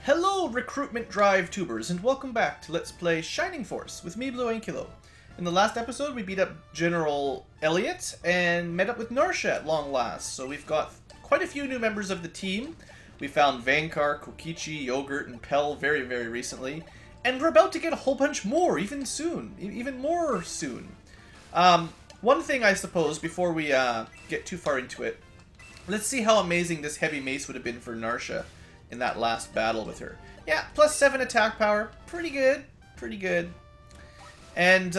Hello, Recruitment Drive tubers, and welcome back to Let's Play Shining Force with me, Blue Ankylo. In the last episode, we beat up General Elliot and met up with Narsha at long last, so we've got quite a few new members of the team. We found Vankar, Kokichi, Yogurt, and Pell very, very recently, and we're about to get a whole bunch more, even more soon. One thing, I suppose, before we get too far into it, let's see how amazing this heavy mace would have been for Narsha in that last battle with her. Yeah, plus 7 attack power. Pretty good. Pretty good. And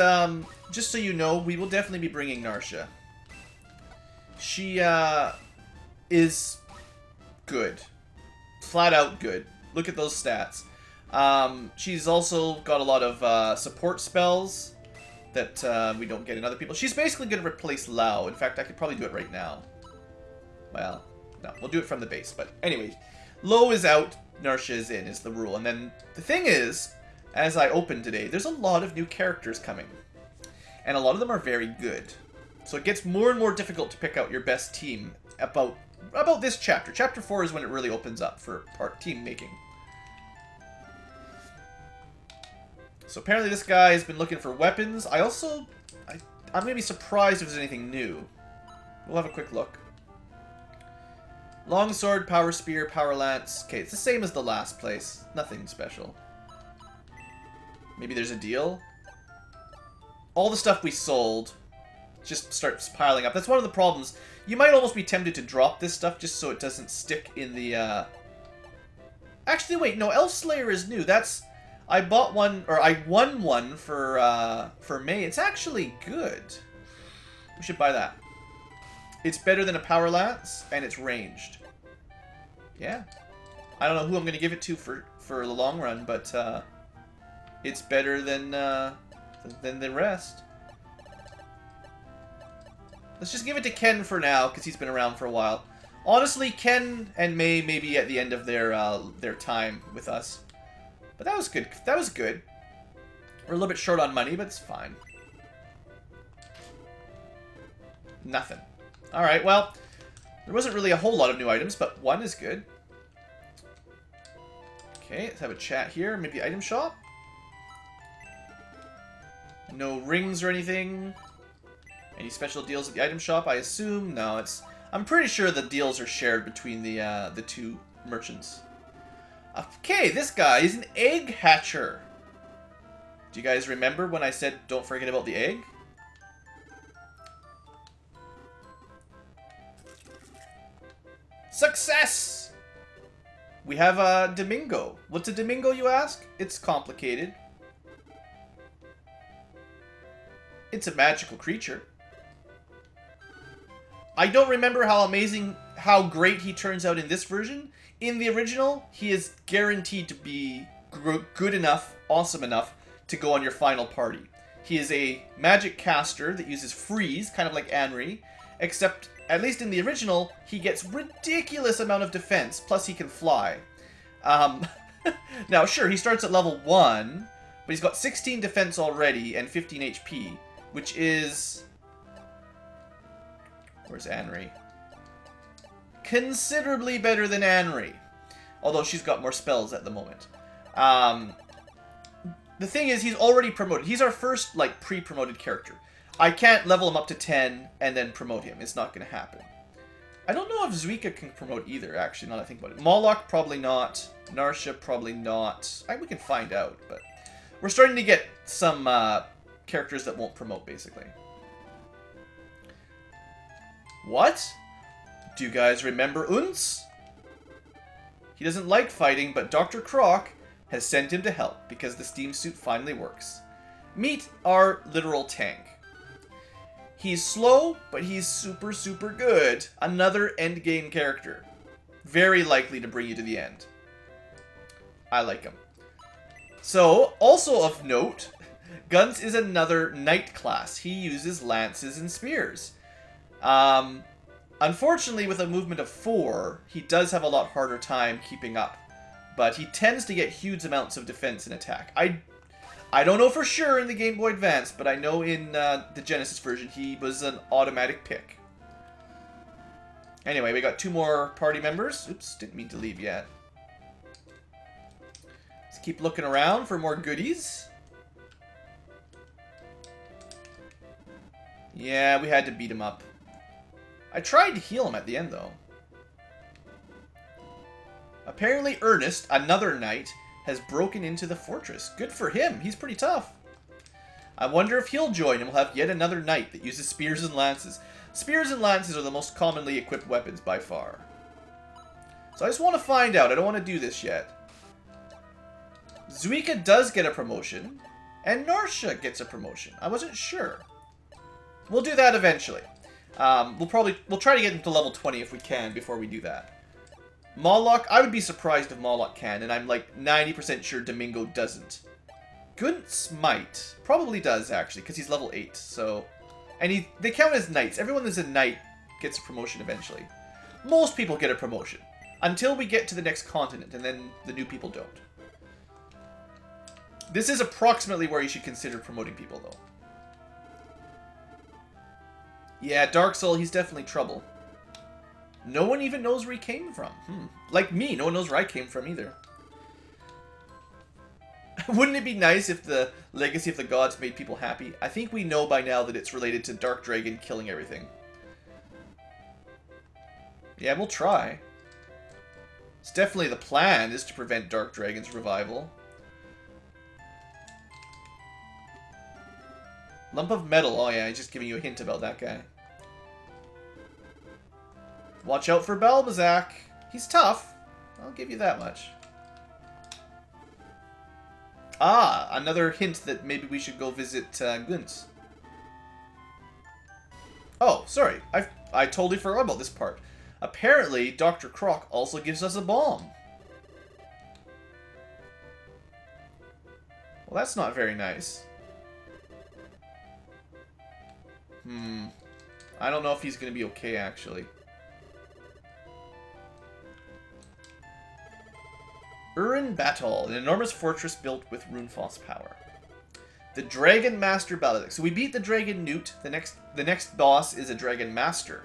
just so you know, we will definitely be bringing Narsha. She is good. Flat out good. Look at those stats. She's also got a lot of support spells that we don't get in other people. She's basically going to replace Lao. In fact, I could probably do it right now. Well, no, we'll do it from the base. But anyway, Low is out, Narsha is in, is the rule. And then the thing is, as I open today, there's a lot of new characters coming. And a lot of them are very good. So it gets more and more difficult to pick out your best team about this chapter. Chapter 4 is when it really opens up for team making. So apparently this guy has been looking for weapons. I'm going to be surprised if there's anything new. We'll have a quick look. Longsword, power spear, power lance. Okay, it's the same as the last place. Nothing special. Maybe there's a deal? All the stuff we sold just starts piling up. That's one of the problems. You might almost be tempted to drop this stuff just so it doesn't stick in the, Actually, wait, no, Elf Slayer is new. I bought one, or I won one for May. It's actually good. We should buy that. It's better than a power lance, and it's ranged. Yeah. I don't know who I'm going to give it to for the long run, but it's better than the rest. Let's just give it to Ken for now, because he's been around for a while. Honestly, Ken and May may be at the end of their time with us. But that was good. That was good. We're a little bit short on money, but it's fine. Nothing. Alright, well, there wasn't really a whole lot of new items, but one is good. Okay, let's have a chat here. Maybe item shop? No rings or anything. Any special deals at the item shop, I assume? No, I'm pretty sure the deals are shared between the two merchants. Okay, this guy is an egg hatcher. Do you guys remember when I said don't forget about the egg? Success! We have a Domingo. What's a Domingo, you ask? It's complicated. It's a magical creature. I don't remember how great he turns out in this version. In the original, he is guaranteed to be good enough, awesome enough, to go on your final party. He is a magic caster that uses freeze, kind of like Anri, except, at least in the original, he gets ridiculous amount of defense, plus he can fly. Now, sure, he starts at level 1, but he's got 16 defense already and 15 HP, which is... Where's Anri? Considerably better than Anri, although she's got more spells at the moment. The thing is, he's already promoted. He's our first, like, pre-promoted character. I can't level him up to 10 and then promote him. It's not going to happen. I don't know if Zuika can promote either, actually, now that I think about it. Moloch, probably not. Narsha, probably not. We can find out, but... We're starting to get some characters that won't promote, basically. What? Do you guys remember Unz? He doesn't like fighting, but Dr. Croc has sent him to help because the steam suit finally works. Meet our literal tank. He's slow, but he's super, super good. Another endgame character. Very likely to bring you to the end. I like him. So, also of note, Guns is another knight class. He uses lances and spears. Unfortunately, with a movement of 4, he does have a lot harder time keeping up. But he tends to get huge amounts of defense and attack. I don't know for sure in the Game Boy Advance, but I know in the Genesis version he was an automatic pick. Anyway, we got 2 more party members. Oops, didn't mean to leave yet. keep looking around for more goodies. Yeah, we had to beat him up. I tried to heal him at the end, though. Apparently Ernest, another knight, has broken into the fortress. Good for him. He's pretty tough. I wonder if he'll join and we'll have yet another knight that uses spears and lances. Spears and lances are the most commonly equipped weapons by far. So I just want to find out. I don't want to do this yet. Zuika does get a promotion, and Narsha gets a promotion. I wasn't sure. We'll do that eventually. We'll try to get him to level 20 if we can before we do that. Moloch, I would be surprised if Moloch can, and I'm like 90% sure Domingo doesn't. Guntz might. Probably does, actually, because he's level 8, so... And they count as knights. Everyone that's a knight gets a promotion eventually. Most people get a promotion. Until we get to the next continent, and then the new people don't. This is approximately where you should consider promoting people, though. Yeah, Dark Soul, he's definitely trouble. No one even knows where he came from. Like me, no one knows where I came from either. Wouldn't it be nice if the Legacy of the Gods made people happy? I think we know by now that it's related to Dark Dragon killing everything. Yeah, we'll try. It's definitely the plan, is to prevent Dark Dragon's revival. Lump of Metal. Oh yeah, he's just giving you a hint about that guy. Watch out for Balbazak. He's tough. I'll give you that much. Ah, another hint that maybe we should go visit Guntz. Oh, sorry. I totally forgot about this part. Apparently, Dr. Croc also gives us a bomb. Well, that's not very nice. I don't know if he's going to be okay, actually. Urin Batol, an enormous fortress built with Runefoss power. The Dragon Master Baladic. So we beat the Dragon Newt. The next boss is a Dragon Master.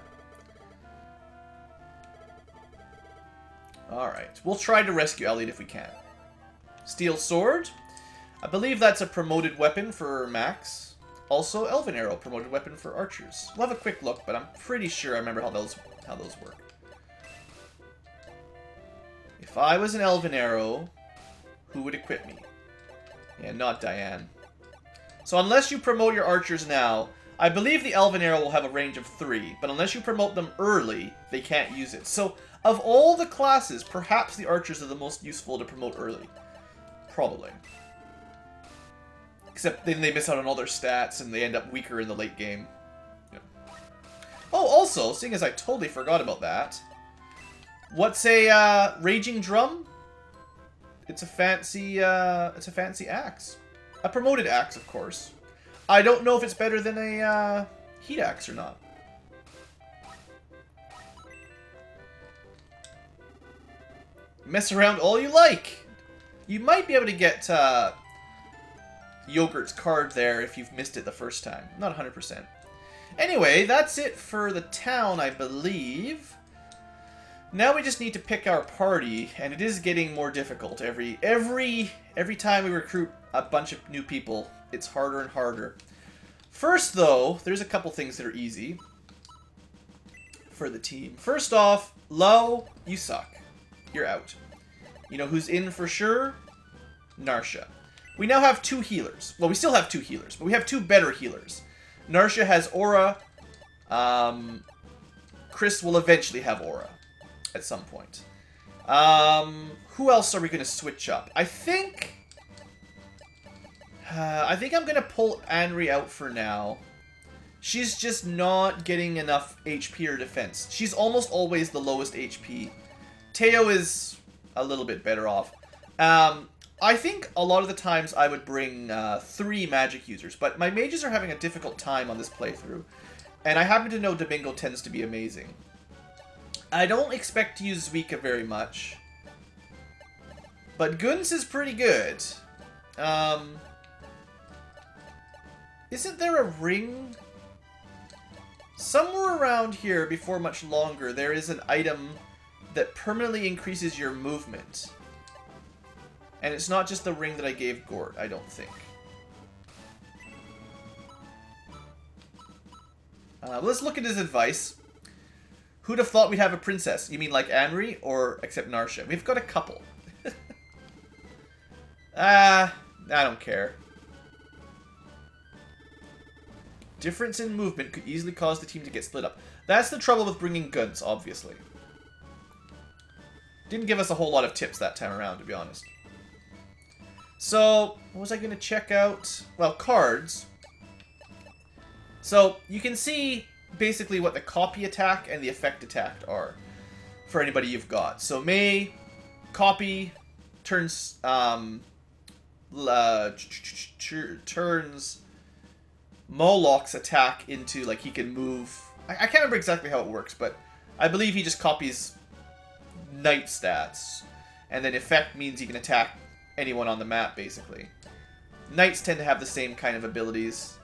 Alright. We'll try to rescue Elliot if we can. Steel Sword. I believe that's a promoted weapon for Max. Also, Elven Arrow, promoted weapon for archers. We'll have a quick look, but I'm pretty sure I remember how those work. If I was an Elven Arrow, who would equip me? Yeah, not Diane. So unless you promote your archers now, I believe the Elven Arrow will have a range of 3, but unless you promote them early, they can't use it. So, of all the classes, perhaps the archers are the most useful to promote early. Probably. Except then they miss out on all their stats and they end up weaker in the late game. Yeah. Oh, also, seeing as I totally forgot about that, what's a Raging Drum? It's a fancy axe. A promoted axe, of course. I don't know if it's better than a heat axe or not. Mess around all you like. You might be able to get Yogurt's card there if you've missed it the first time. Not 100%. Anyway, that's it for the town, I believe. Now we just need to pick our party, and it is getting more difficult. Every time we recruit a bunch of new people, it's harder and harder. First, though, there's a couple things that are easy for the team. First off, Lo, you suck. You're out. You know who's in for sure? Narsha. We now have 2 healers. Well, we still have 2 healers, but we have 2 better healers. Narsha has Aura. Chris will eventually have Aura at some point. Who else are we going to switch up? I think I'm going to pull Anri out for now. She's just not getting enough HP or defense. She's almost always the lowest HP. Teo is a little bit better off. I think a lot of the times I would bring 3 magic users, but my mages are having a difficult time on this playthrough. And I happen to know Domingo tends to be amazing. I don't expect to use Zuika very much. But Guns is pretty good. Isn't there a ring? Somewhere around here, before much longer, there is an item that permanently increases your movement. And it's not just the ring that I gave Gort, I don't think. Let's look at his advice. Who'd have thought we'd have a princess? You mean like Anri, or except Narsha? We've got a couple. I don't care. Difference in movement could easily cause the team to get split up. That's the trouble with bringing Gunts, obviously. Didn't give us a whole lot of tips that time around, to be honest. So, what was I going to check out? Well, cards. So, you can see basically what the copy attack and the effect attack are for anybody you've got. So, May, copy, turns Moloch's attack into, like, he can move... I can't remember exactly how it works, but I believe he just copies knight stats. And then effect means he can attack anyone on the map, basically. Knights tend to have the same kind of abilities.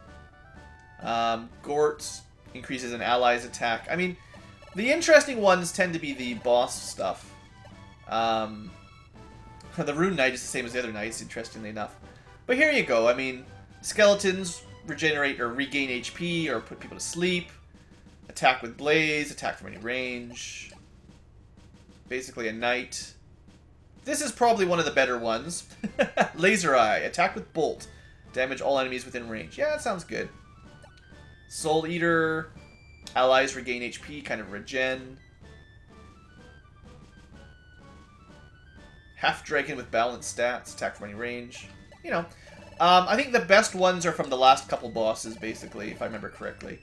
Gort increases an ally's attack. I mean, the interesting ones tend to be the boss stuff. The Rune Knight is the same as the other knights, interestingly enough. But here you go. I mean, skeletons regenerate or regain HP or put people to sleep. Attack with Blaze, attack from any range. Basically a knight. This is probably one of the better ones. Laser Eye, attack with Bolt. Damage all enemies within range. Yeah, that sounds good. Soul Eater, allies regain HP, kind of regen. Half Dragon with balanced stats, attack from any range. You know, I think the best ones are from the last couple bosses, basically, if I remember correctly.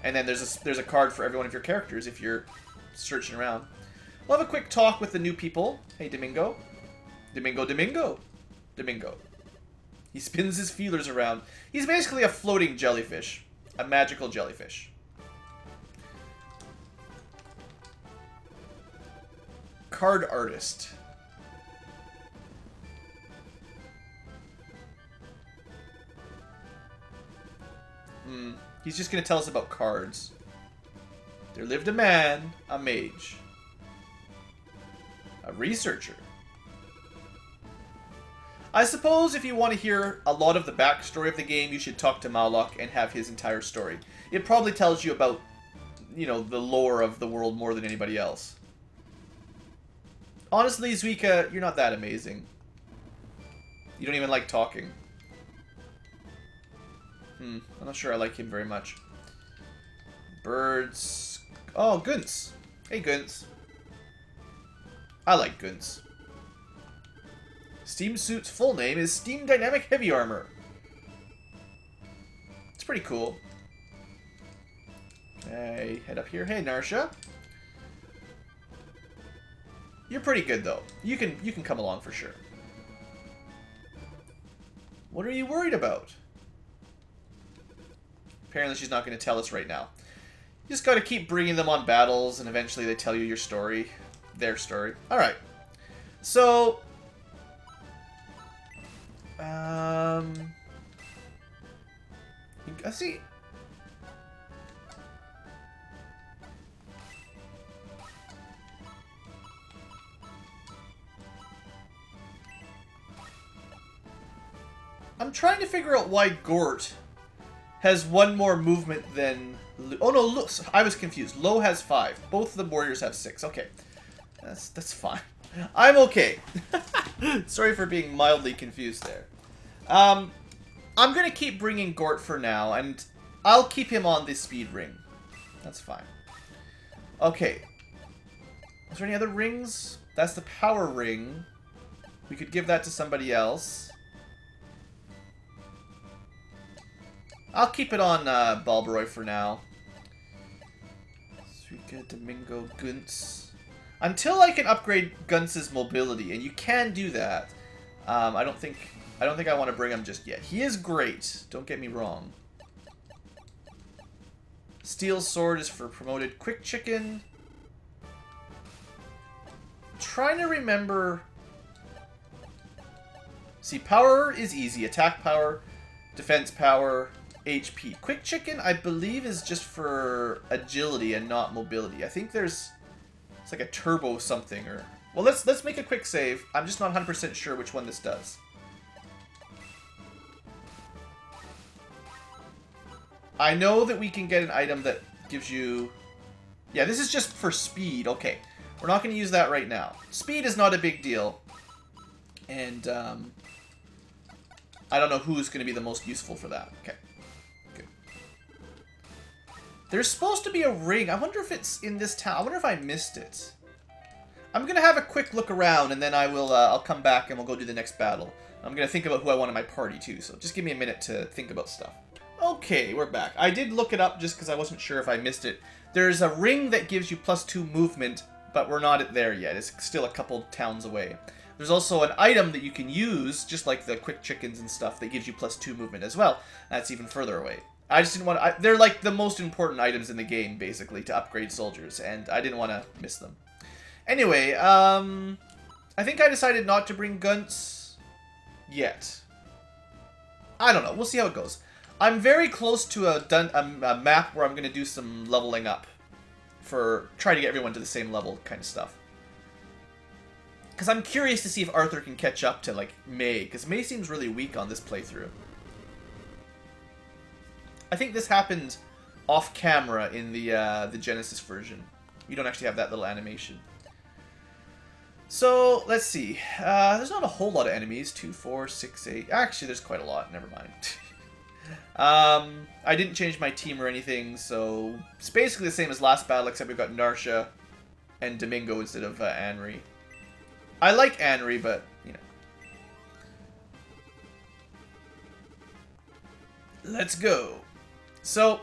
And then there's a card for every one of your characters if you're searching around. We'll have a quick talk with the new people. Hey, Domingo. Domingo. He spins his feelers around. He's basically a floating jellyfish. A magical jellyfish. Card artist. He's just going to tell us about cards. There lived a man, a mage. A researcher. I suppose if you want to hear a lot of the backstory of the game, you should talk to Moloch and have his entire story. It probably tells you about, you know, the lore of the world more than anybody else. Honestly, Zuika, you're not that amazing. You don't even like talking. I'm not sure I like him very much. Birds. Oh, Gunts. Hey, Gunts. I like Gunts. Steam Suit's full name is Steam Dynamic Heavy Armor. It's pretty cool. Okay, head up here. Hey, Narsha. You're pretty good, though. You can come along for sure. What are you worried about? Apparently she's not going to tell us right now. You just got to keep bringing them on battles, and eventually they tell you your story. Their story. Alright. So... let's see. I'm trying to figure out why Gort has one more movement than... Oh no, look, I was confused. Lo has 5. Both of the warriors have 6. Okay. That's fine. I'm okay. Sorry for being mildly confused there. I'm going to keep bringing Gort for now, and I'll keep him on this speed ring. That's fine. Okay. Is there any other rings? That's the power ring. We could give that to somebody else. I'll keep it on Balbaroy for now. Suika, Domingo, Gunts. Until I can upgrade Gunts' mobility, and you can do that. I don't think I want to bring him just yet. He is great. Don't get me wrong. Steel Sword is for promoted Quick Chicken. Trying to remember. See, power is easy. Attack power, defense power, HP. Quick Chicken, I believe, is just for agility and not mobility. I think there's... It's like a turbo something, or... Well, let's make a quick save. I'm just not 100% sure which one this does. I know that we can get an item that gives you... Yeah, this is just for speed. Okay. We're not going to use that right now. Speed is not a big deal. And, I don't know who's going to be the most useful for that. Okay. Good. There's supposed to be a ring. I wonder if it's in this town. I wonder if I missed it. I'm going to have a quick look around, and then I will, I'll come back and we'll go do the next battle. I'm going to think about who I want in my party, too. So just give me a minute to think about stuff. Okay, we're back. I did look it up just because I wasn't sure if I missed it. There's a ring that gives you +2 movement, but we're not there yet. It's still a couple towns away. There's also an item that you can use, just like the quick chickens and stuff, that gives you +2 movement as well. That's even further away. I just didn't want to... They're like the most important items in the game, basically, to upgrade soldiers, and I didn't want to miss them. Anyway, I think I decided not to bring Gunts yet. I don't know. We'll see how it goes. I'm very close to a map where I'm going to do some leveling up for trying to get everyone to the same level kind of stuff. Because I'm curious to see if Arthur can catch up to, like, May, because May seems really weak on this playthrough. I think this happened off camera in the Genesis version. You don't actually have that little animation. So, let's see. There's not a whole lot of enemies. 2, 4, 6, 8. Actually, there's quite a lot. Never mind. I didn't change my team or anything, so it's basically the same as last battle, except we've got Narsha and Domingo instead of Anri. I like Anri, but, you know. Let's go. So,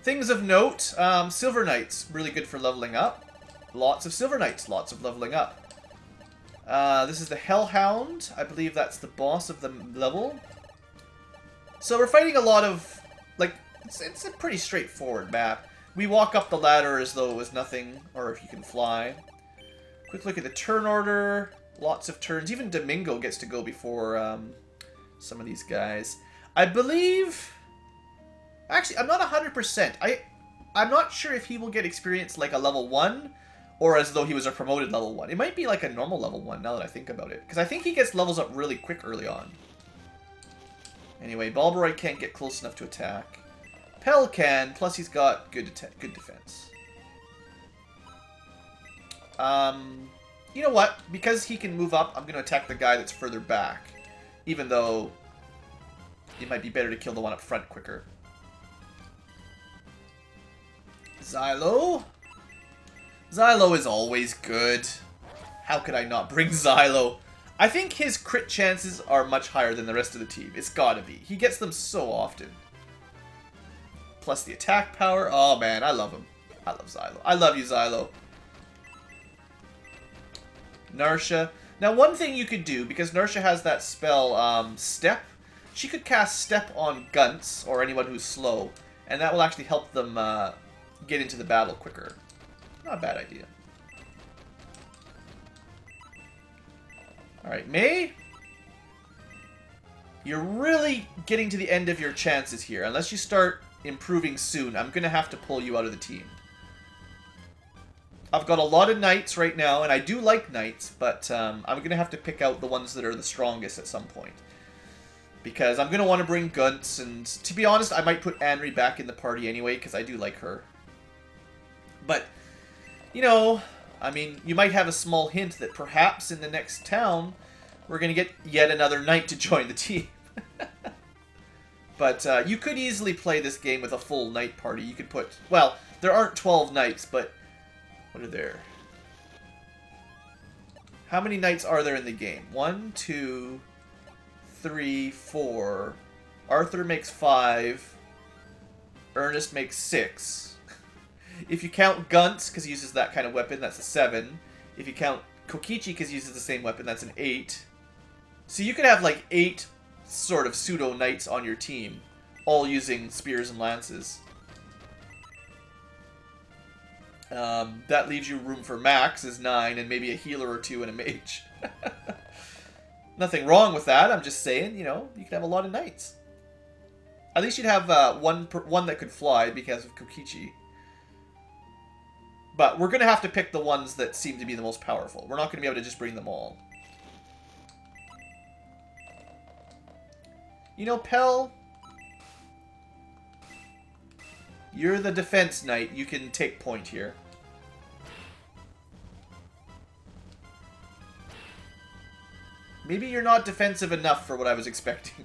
things of note. Silver Knights, really good for leveling up. Lots of Silver Knights, lots of leveling up. This is the Hellhound. I believe that's the boss of the level. So we're fighting a lot of, like, it's a pretty straightforward map. We walk up the ladder as though it was nothing, or if you can fly. Quick look at the turn order. Lots of turns. Even Domingo gets to go before some of these guys. I believe... Actually, I'm not 100%. I'm not sure if he will get experience like a level 1, or as though he was a promoted level 1. It might be like a normal level 1, now that I think about it. Because I think he gets levels up really quick early on. Anyway, Balboroy can't get close enough to attack. Pell can, plus he's got good defense. You know what? Because he can move up, I'm going to attack the guy that's further back. Even though it might be better to kill the one up front quicker. Xylo? Xylo is always good. How could I not bring Xylo? I think his crit chances are much higher than the rest of the team. It's gotta be. He gets them so often. Plus the attack power. Oh man, I love him. I love Xylo. I love you, Xylo. Narsha. Now one thing you could do, because Narsha has that spell, Step, she could cast Step on Gunts, or anyone who's slow, and that will actually help them get into the battle quicker. Not a bad idea. Alright, May, you're really getting to the end of your chances here. Unless you start improving soon, I'm going to have to pull you out of the team. I've got a lot of knights right now, and I do like knights, but I'm going to have to pick out the ones that are the strongest at some point. Because I'm going to want to bring Gunts, and to be honest, I might put Anri back in the party anyway, because I do like her. But, you know... I mean, you might have a small hint that perhaps in the next town, we're going to get yet another knight to join the team. But you could easily play this game with a full knight party. You could put... Well, there aren't 12 knights, but... What are there? How many knights are there in the game? 1, 2, 3, 4. Arthur makes 5. Ernest makes 6. If you count Gunts, because he uses that kind of weapon, that's a 7. If you count Kokichi, because he uses the same weapon, that's an 8. So you could have like 8 sort of pseudo-knights on your team, all using spears and lances. That leaves you room for Max is 9, and maybe a healer or 2 and a mage. Nothing wrong with that, I'm just saying, you know, you could have a lot of knights. At least you'd have one that could fly because of Kokichi. But we're going to have to pick the ones that seem to be the most powerful. We're not going to be able to just bring them all. You know, Pell, you're the defense knight. You can take point here. Maybe you're not defensive enough for what I was expecting.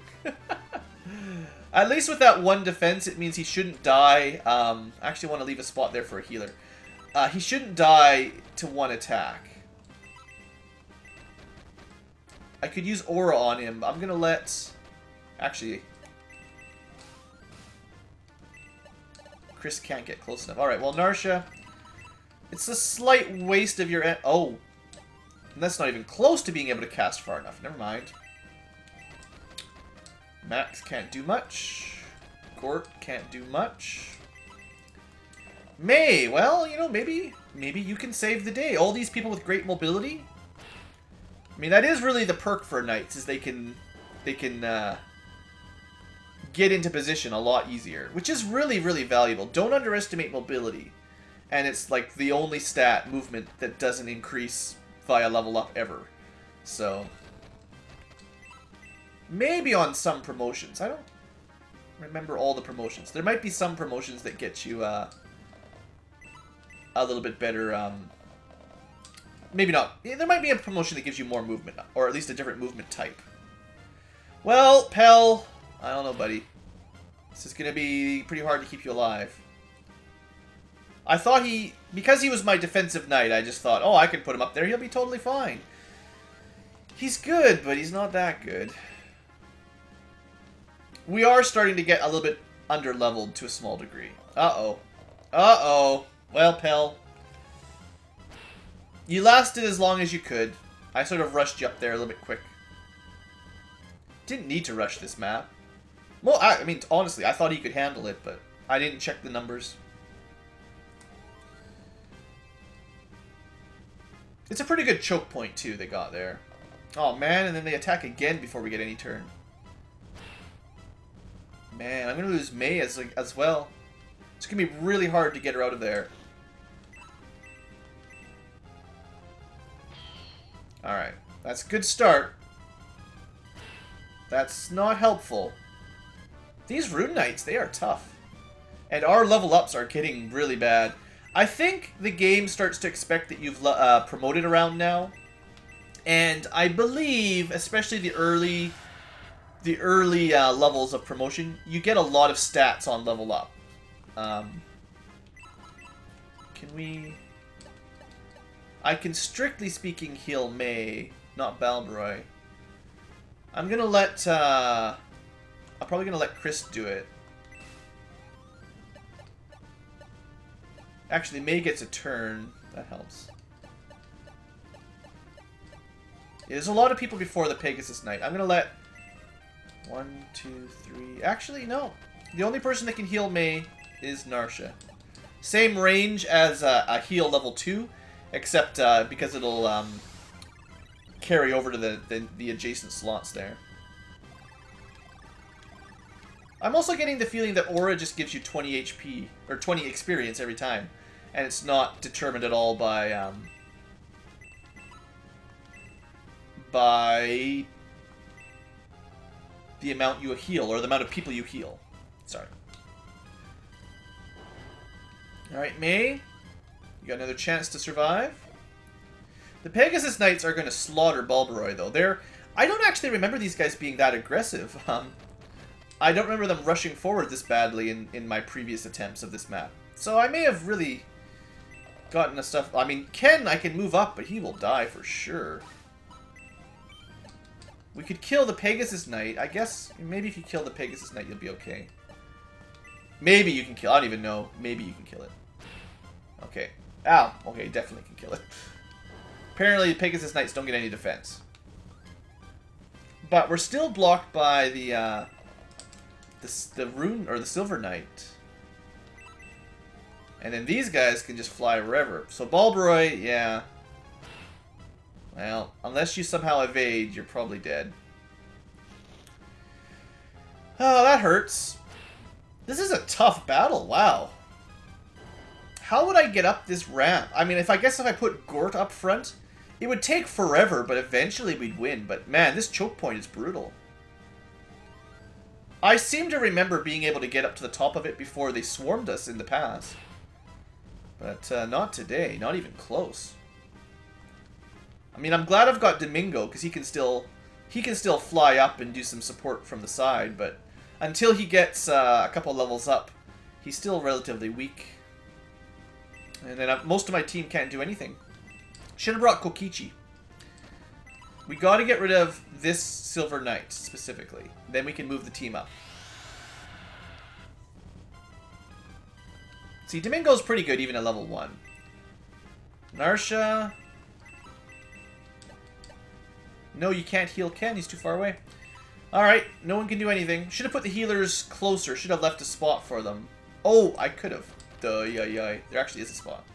At least with that one defense, it means he shouldn't die. I actually want to leave a spot there for a healer. He shouldn't die to one attack. I could use Aura on him. I'm going to let... Actually... Chris can't get close enough. Alright, well, Narsha... It's a slight waste of your... Oh! And that's not even close to being able to cast far enough. Never mind. Max can't do much. Gort can't do much. May, well, you know, maybe you can save the day. All these people with great mobility. I mean, that is really the perk for knights, is they can get into position a lot easier, which is really, really valuable. Don't underestimate mobility. And it's like the only stat, movement, that doesn't increase via level up ever. So maybe on some promotions. I don't remember all the promotions. There might be some promotions that get you a little bit better. Maybe not. There might be a promotion that gives you more movement, or at least a different movement type. Well, Pell, I don't know, buddy. This is going to be pretty hard to keep you alive. I thought because he was my defensive knight, I just thought, oh, I can put him up there. He'll be totally fine. He's good, but he's not that good. We are starting to get a little bit under-leveled to a small degree. Uh-oh. Uh-oh. Well, Pell, you lasted as long as you could. I sort of rushed you up there a little bit quick. Didn't need to rush this map. Well, I mean, honestly, I thought he could handle it, but I didn't check the numbers. It's a pretty good choke point, too, they got there. Oh, man, and then they attack again before we get any turn. Man, I'm going to lose May as well. It's going to be really hard to get her out of there. Alright, that's a good start. That's not helpful. These Rune Knights, they are tough. And our level ups are getting really bad. I think the game starts to expect that you've promoted around now. And I believe, especially the early levels of promotion, you get a lot of stats on level up. Can we... I can, strictly speaking, heal May, not Balbroy. I'm gonna let, I'm probably gonna let Chris do it. Actually, May gets a turn. That helps. Yeah, there's a lot of people before the Pegasus Knight. I'm gonna let... 1, 2, 3... Actually, no. The only person that can heal May is Narsha. Same range as a heal level 2, except because it'll carry over to the adjacent slots there. I'm also getting the feeling that Aura just gives you 20 HP, or 20 experience every time, and it's not determined at all by the amount you heal, or the amount of people you heal. Sorry. Alright, May. You got another chance to survive. The Pegasus Knights are going to slaughter Balbroy, though. I don't actually remember these guys being that aggressive. I don't remember them rushing forward this badly in my previous attempts of this map. So I may have really gotten the stuff... I mean, Ken, I can move up, but he will die for sure. We could kill the Pegasus Knight. I guess maybe if you kill the Pegasus Knight, you'll be okay. Maybe you can kill... I don't even know. Maybe you can kill it. Okay. Ow. Okay, definitely can kill it. Apparently, the Pegasus Knights don't get any defense. But we're still blocked by the Rune... or the Silver Knight. And then these guys can just fly wherever. So Balbroy, yeah... Well, unless you somehow evade, you're probably dead. Oh, that hurts. This is a tough battle, wow. How would I get up this ramp? I mean, I guess if I put Gort up front, it would take forever, but eventually we'd win. But man, this choke point is brutal. I seem to remember being able to get up to the top of it before they swarmed us in the past. But not today, not even close. I mean, I'm glad I've got Domingo, because he can still fly up and do some support from the side, but until he gets a couple levels up, he's still relatively weak. And then most of my team can't do anything. Should have brought Kokichi. We got to get rid of this Silver Knight, specifically. Then we can move the team up. See, Domingo's pretty good even at level 1. Narsha. No, you can't heal Ken. He's too far away. Alright, no one can do anything. Should have put the healers closer. Should have left a spot for them. Oh, I could have. There actually is a spot.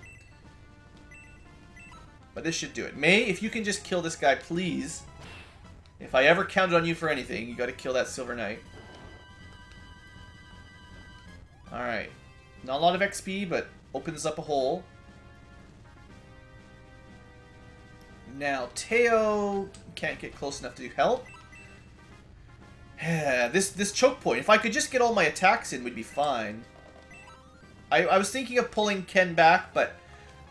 But this should do it. May, if you can just kill this guy, please. If I ever counted on you for anything, you gotta kill that Silver Knight. Alright. Not a lot of XP, but opens up a hole. Now, Teo can't get close enough to help. This choke point, if I could just get all my attacks in, would be fine. I was thinking of pulling Ken back, but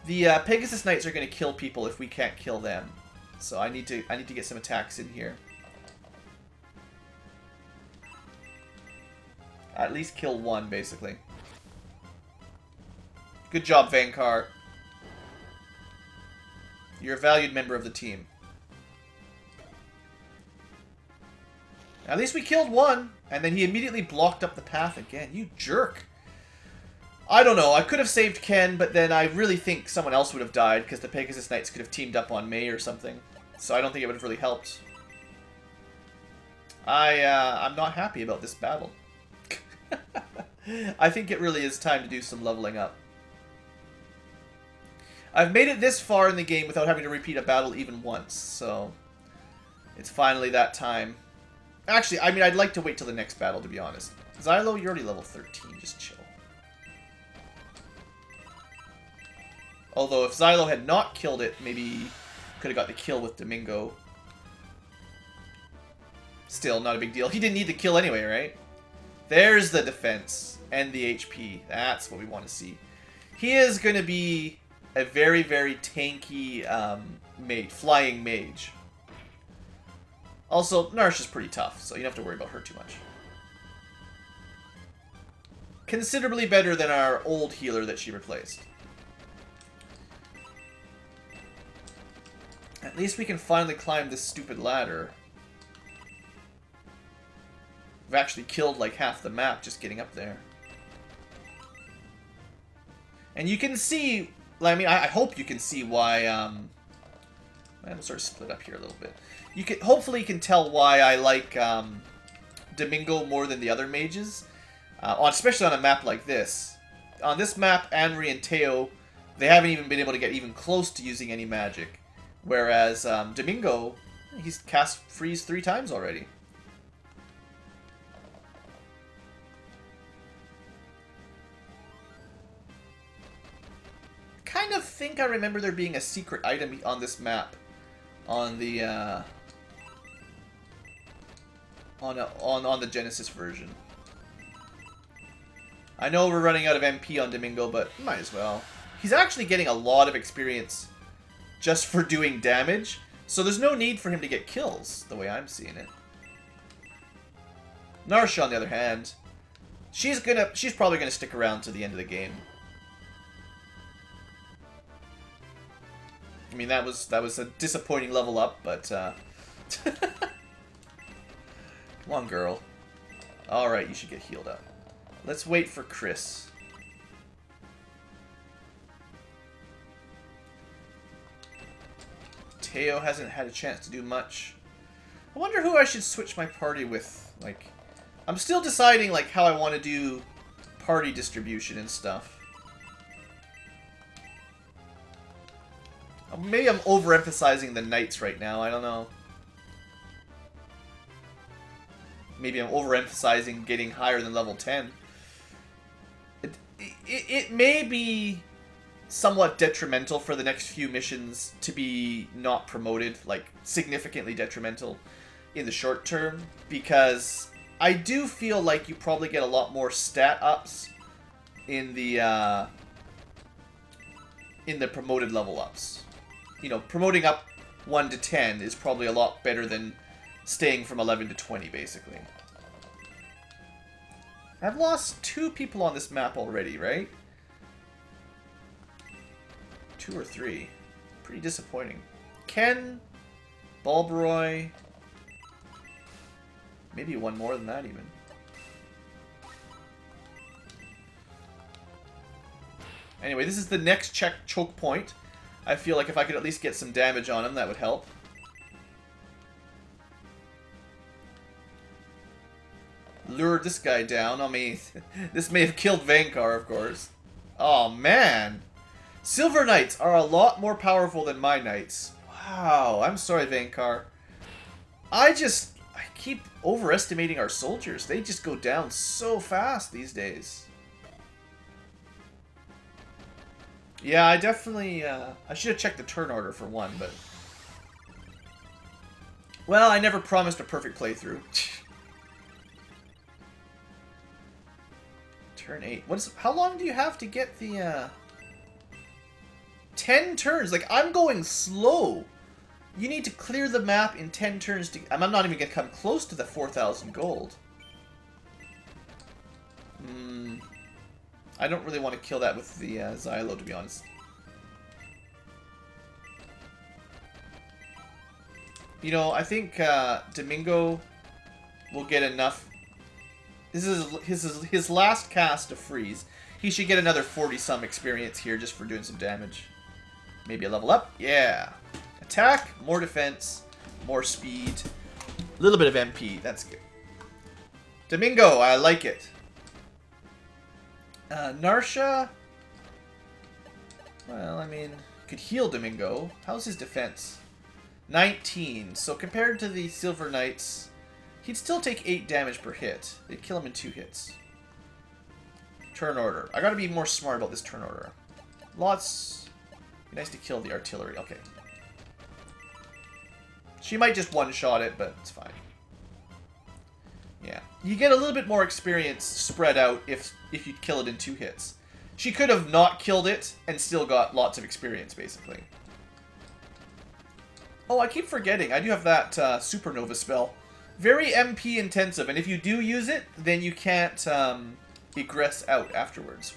the Pegasus Knights are going to kill people if we can't kill them. So I need to get some attacks in here. At least kill one, basically. Good job, Vankar. You're a valued member of the team. At least we killed one, and then he immediately blocked up the path again. You jerk. I don't know. I could have saved Ken, but then I really think someone else would have died because the Pegasus Knights could have teamed up on May or something. So I don't think it would have really helped. I'm not happy about this battle. I think it really is time to do some leveling up. I've made it this far in the game without having to repeat a battle even once, so it's finally that time. Actually, I mean, I'd like to wait till the next battle, to be honest. Xylo, you're already level 13. Just chill. Although, if Xylo had not killed it, maybe could have got the kill with Domingo. Still, not a big deal. He didn't need the kill anyway, right? There's the defense and the HP. That's what we want to see. He is going to be a very, very tanky flying mage. Also, Narsha's pretty tough, so you don't have to worry about her too much. Considerably better than our old healer that she replaced. At least we can finally climb this stupid ladder. We've actually killed like half the map just getting up there. And you can see, I mean, I hope you can see why, we'll sort of split up here a little bit. You can, hopefully you can tell why I like Domingo more than the other mages, especially on a map like this. On this map, Anri and Teo, they haven't even been able to get even close to using any magic. Whereas Domingo, he's cast freeze 3 times already. Kind of think I remember there being a secret item on this map, on the on the Genesis version. I know we're running out of MP on Domingo, but might as well. He's actually getting a lot of experience just for doing damage, so there's no need for him to get kills, the way I'm seeing it. Narsha, on the other hand, she's probably gonna stick around to the end of the game. I mean, that was a disappointing level up, but come on, girl. Alright, you should get healed up. Let's wait for Chris. Teo hasn't had a chance to do much. I wonder who I should switch my party with. Like, I'm still deciding like how I want to do party distribution and stuff. Maybe I'm overemphasizing the knights right now, I don't know. Maybe I'm overemphasizing getting higher than level 10. It may be somewhat detrimental for the next few missions to be not promoted, like significantly detrimental in the short term, because I do feel like you probably get a lot more stat ups in the promoted level ups. You know, promoting up 1 to 10 is probably a lot better than staying from 11 to 20, basically. I've lost 2 people on this map already, right? 2 or 3. Pretty disappointing. Ken, Balbroy, maybe one more than that even. Anyway, this is the next choke point. I feel like if I could at least get some damage on him, that would help. Lured this guy down. I mean, this may have killed Vankar, of course. Oh, man. Silver Knights are a lot more powerful than my Knights. Wow, I'm sorry, Vankar. I keep overestimating our soldiers. They just go down so fast these days. Yeah, I definitely, I should have checked the turn order for one, but... Well, I never promised a perfect playthrough. Turn 8. How long do you have to get the, 10 turns? Like, I'm going slow. You need to clear the map in 10 turns to... I'm not even going to come close to the 4,000 gold. I don't really want to kill that with the Xylo, to be honest. You know, I think Domingo will get enough. This is his last cast of freeze. He should get another 40-some experience here just for doing some damage. Maybe a level up? Yeah. Attack, more defense, more speed, a little bit of MP. That's good. Domingo, I like it. Narsha, well, I mean, could heal Domingo. How's his defense? 19. So compared to the Silver Knights, he'd still take 8 damage per hit. They'd kill him in 2 hits. Turn order. I gotta be more smart about this turn order. Lots. Be nice to kill the artillery. Okay. She might just one-shot it, but it's fine. Yeah. You get a little bit more experience spread out if you kill it in 2 hits. She could have not killed it and still got lots of experience, basically. Oh, I keep forgetting. I do have that Supernova spell. Very MP intensive, and if you do use it, then you can't egress out afterwards.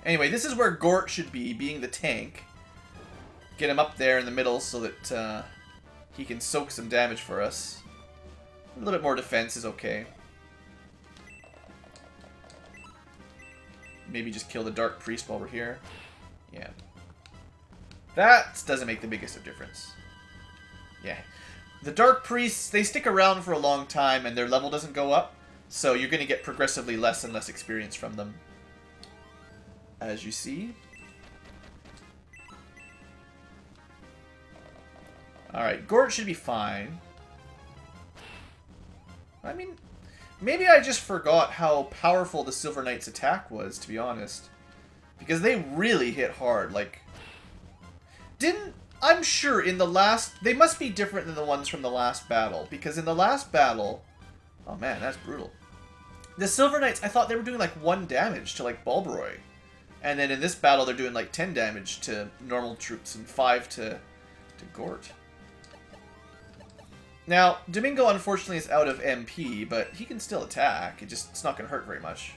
Anyway, this is where Gort should be, being the tank. Get him up there in the middle so that he can soak some damage for us. A little bit more defense is okay. Maybe just kill the Dark Priest while we're here. Yeah. That doesn't make the biggest of difference. Yeah. The Dark Priests, they stick around for a long time and their level doesn't go up. So you're going to get progressively less and less experience from them. As you see. Alright, Gort should be fine. I mean, maybe I just forgot how powerful the Silver Knight's attack was, to be honest. Because they really hit hard, like... I'm sure in the last... They must be different than the ones from the last battle. Because in the last battle... Oh man, that's brutal. The Silver Knights, I thought they were doing like 1 damage to like Balbroy. And then in this battle they're doing like 10 damage to normal troops and 5 to Gort. Now, Domingo unfortunately is out of MP, but he can still attack. It's not going to hurt very much.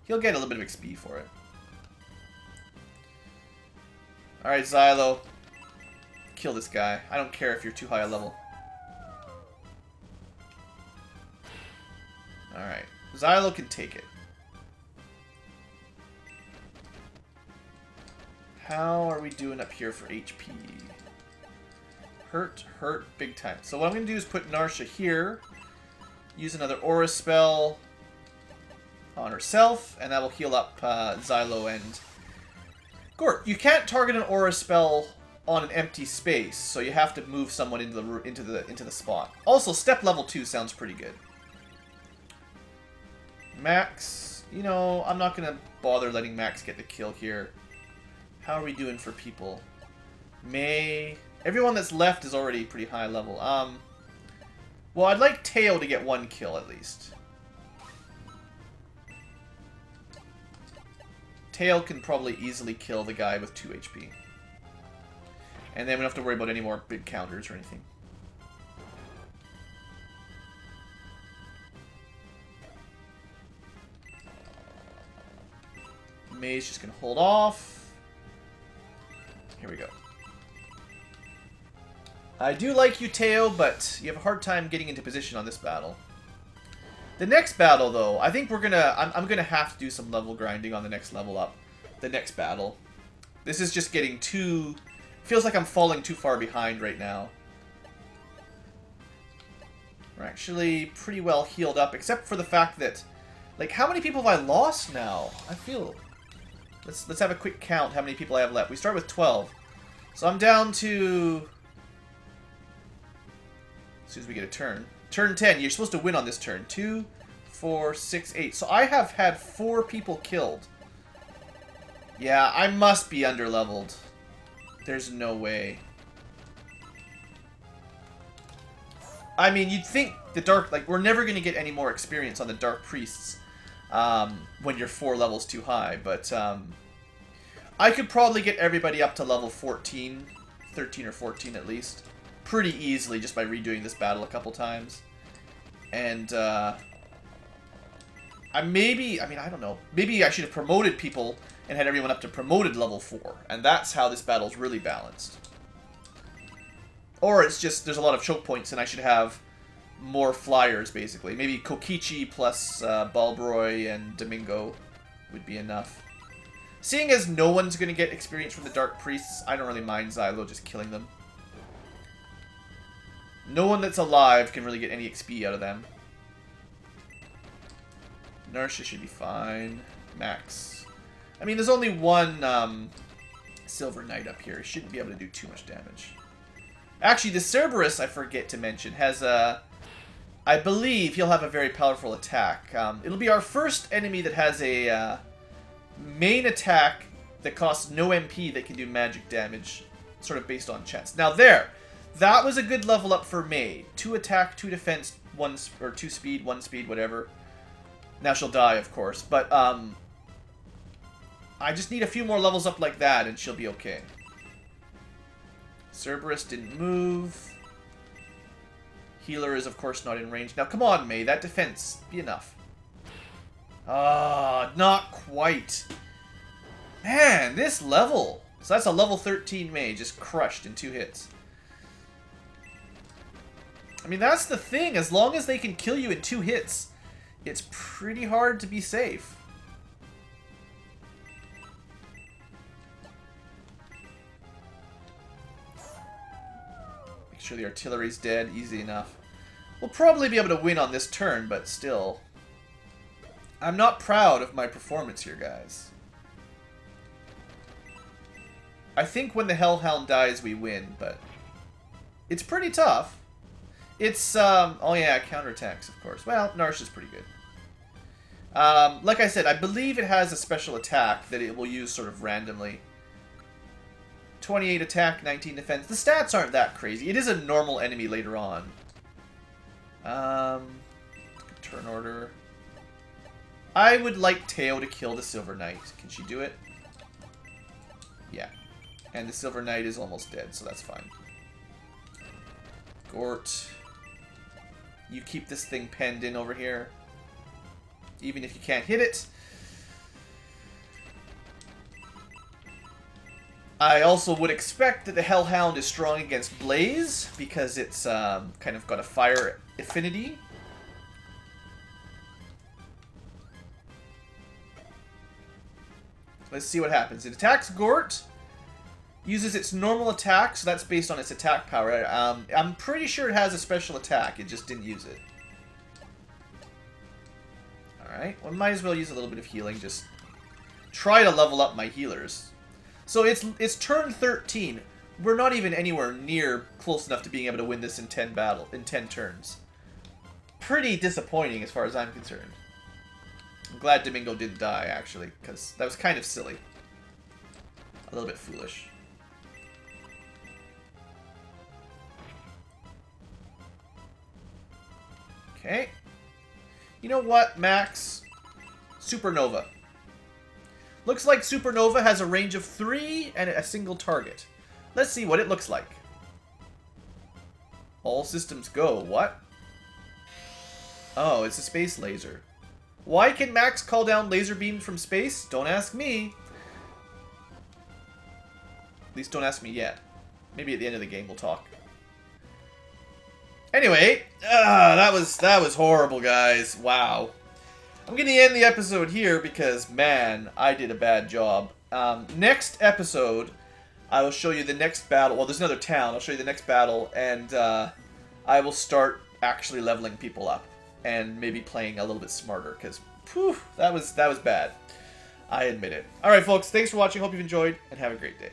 He'll get a little bit of XP for it. Alright, Xylo. Kill this guy. I don't care if you're too high a level. Alright. Xylo can take it. How are we doing up here for HP? Hurt, big time. So what I'm going to do is put Narsha here. Use another aura spell on herself, and that will heal up Xylo and Gort. You can't target an aura spell on an empty space, so you have to move someone into the spot. Also, step level 2 sounds pretty good. Max, you know, I'm not going to bother letting Max get the kill here. How are we doing for people? May... Everyone that's left is already pretty high level. Well, I'd like Teo to get 1 kill at least. Teo can probably easily kill the guy with 2 HP. And then we don't have to worry about any more big counters or anything. May's just going to hold off. Here we go. I do like you, Teo, but you have a hard time getting into position on this battle. The next battle, though, I think we're gonna... I'm gonna have to do some level grinding on the next level up. The next battle. This is just getting too... Feels like I'm falling too far behind right now. We're actually pretty well healed up, except for the fact that... Like, how many people have I lost now? I feel... Let's have a quick count how many people I have left. We start with 12. So I'm down to... As soon as we get a turn. Turn 10. You're supposed to win on this turn. 2, 4, 6, 8. So I have had 4 people killed. Yeah, I must be underleveled. There's no way. I mean, you'd think the Dark... Like, we're never going to get any more experience on the Dark Priests when you're 4 levels too high. But I could probably get everybody up to level 14. 13 or 14 at least. Pretty easily just by redoing this battle a couple times. And I don't know. Maybe I should have promoted people and had everyone up to promoted level 4. And that's how this battle's really balanced. Or it's just there's a lot of choke points and I should have more flyers, basically. Maybe Kokichi plus Balbroy and Domingo would be enough. Seeing as no one's going to get experience from the Dark Priests, I don't really mind Xylo just killing them. No one that's alive can really get any XP out of them. Narsha should be fine. Max. I mean, there's only one Silver Knight up here. He shouldn't be able to do too much damage. Actually, the Cerberus, I forget to mention, has a... I believe he'll have a very powerful attack. It'll be our first enemy that has a main attack that costs no MP that can do magic damage, sort of based on chance. Now there! That was a good level up for May. 2 attack, 2 defense, 1 or 2 speed, 1 speed, whatever. Now she'll die, of course, but I just need a few more levels up like that and she'll be okay. Cerberus didn't move. Healer is, of course, not in range. Now, come on, May. That defense be enough. Ah, not quite. Man, this level. So that's a level 13 May just crushed in 2 hits. I mean, that's the thing. As long as they can kill you in 2 hits, it's pretty hard to be safe. Make sure the artillery's dead. Easy enough. We'll probably be able to win on this turn, but still. I'm not proud of my performance here, guys. I think when the Hellhound dies, we win, but it's pretty tough. It's, oh yeah, counterattacks, of course. Well, Narsha's pretty good. Like I said, I believe it has a special attack that it will use sort of randomly. 28 attack, 19 defense. The stats aren't that crazy. It is a normal enemy later on. Turn order. I would like Teo to kill the Silver Knight. Can she do it? Yeah. And the Silver Knight is almost dead, so that's fine. Gort. You keep this thing penned in over here. Even if you can't hit it. I also would expect that the Hellhound is strong against Blaze, because it's kind of got a fire affinity. Let's see what happens. It attacks Gort. Uses its normal attack, so that's based on its attack power. I'm pretty sure it has a special attack, it just didn't use it. Alright, well, might as well use a little bit of healing, just try to level up my healers. So it's turn 13. We're not even anywhere near close enough to being able to win this in 10 turns. Pretty disappointing as far as I'm concerned. I'm glad Domingo didn't die, actually, because that was kind of silly. A little bit foolish. Okay. You know what, Max? Supernova. Looks like Supernova has a range of 3 and a single target. Let's see what it looks like. All systems go. What? Oh, it's a space laser. Why can Max call down laser beams from space? Don't ask me. At least don't ask me yet. Maybe at the end of the game we'll talk. Anyway, that was horrible, guys. Wow. I'm going to end the episode here because, man, I did a bad job. Next episode, I will show you the next battle. Well, there's another town. I'll show you the next battle, and I will start actually leveling people up and maybe playing a little bit smarter because, that was bad. I admit it. All right, folks. Thanks for watching. Hope you've enjoyed, and have a great day.